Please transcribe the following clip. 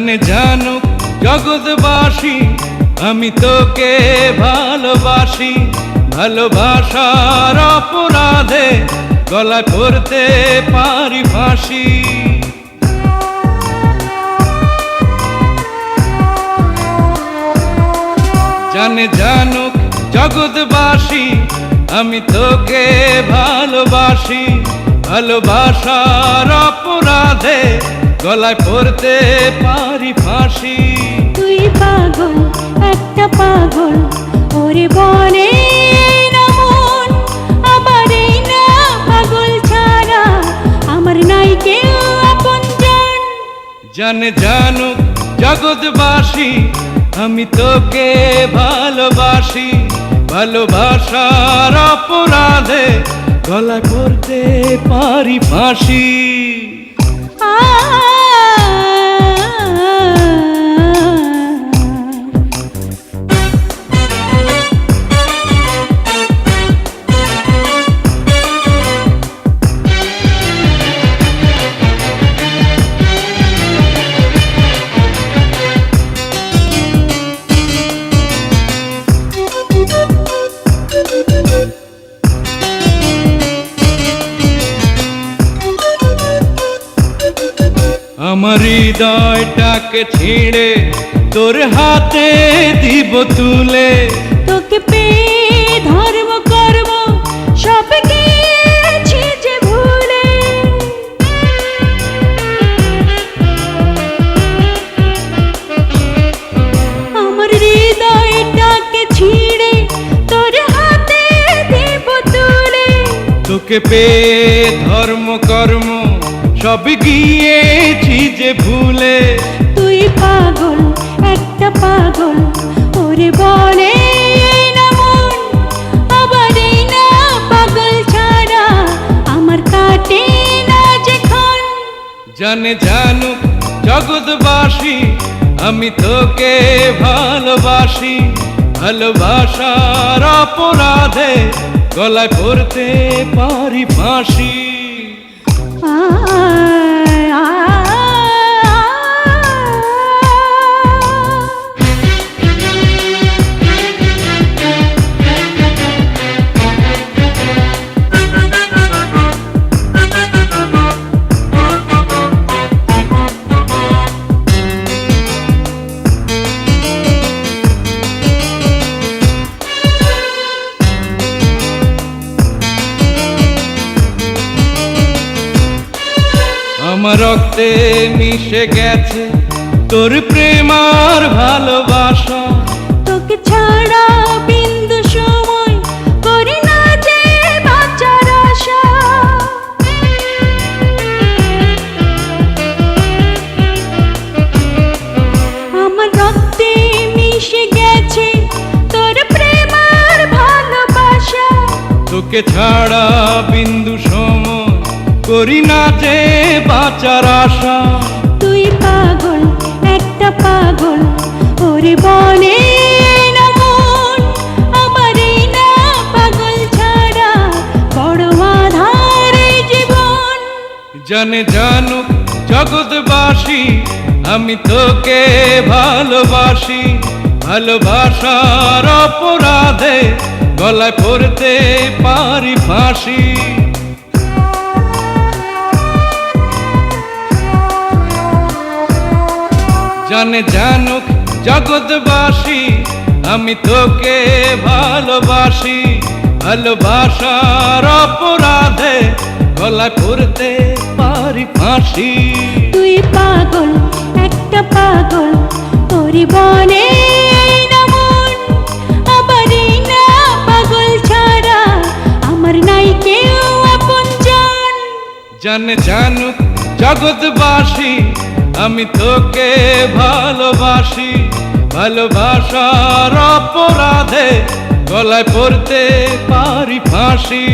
জানে জানুক জগৎবাসী আমি তোকে ভালোবাসি, ভালোবাসার অপরাধে গলায় পড়তে পারি ফাঁসি। জানে জানুক জগৎবাসী আমি তোকে ভালোবাসি, ভালোবাসার অপরাধে গলায় পড়তে পারি ফাঁসি। তুই পাগল, একটা পাগল, ওরে বলে না মন, আমার এই না পাগল ছাড়া আমার নাই কেউ আপনজন। জানে জানুক জগৎবাসী আমি তোকে ভালোবাসি, ভালোবাসার অপরাধে গলায় পড়তে পারি ফাঁসি। আমার হৃদয়টাকে ছিঁড়ে তোর হাতে দিব তুলে, তোকে পেয়ে ধর্ম কর্ম সব গেছি যে ভুলে। আমার হৃদয়টাকে ছিঁড়ে তোর হাতে দিব তুলে, তোকে পেয়ে ধর্ম কর্ম সব গিয়েছি যে ভুলে। তুই পাগল, একটা পাগল, ওরে বলে না মন, আবার এই না পাগল ছাড়া আমার কাটে না যেখান। জানে জানুক জগৎবাসী আমি তোকে ভালোবাসি, ভালোবাসার অপরাধে গলায় পড়তে পারি ফাঁসি। আমার রক্তে মিশে গেছে তোর প্রেম আর ভালোবাসা, তোকে ছাড়া বিন্দু সময় করি না যে বাঁচার আশা। আমার রক্তে মিশে গেছে তোর প্রেম আর ভালোবাসা, তোকে ছাড়া বিন্দু সময় করি না যে বাঁচার আশা। তুই পাগল, একটা পাগল, ওরে বলে না মন, আমার এই না পাগল ছাড়া বড় আধার এই জীবন। জানে জানুক জগৎবাসী আমি তোকে ভালোবাসি, ভালোবাসার অপরাধে গলায় পড়তে পারি ফাঁসি। জানে জানুক জগৎবাসী আমি তোকে ভালোবাসি, ভালোবাসার অপরাধে গলায় পড়তে পারি ফাঁসি। তুই পাগল, একটা পাগল, ওরে বলে না মন, আবার এই না পাগল ছাড়া আমার নাই কেউ আপনজন। জানে জানুক জগৎবাসী আমি তোকে ভালোবাসি, ভালোবাসার অপরাধে গলায় পড়তে পারি ফাঁসি।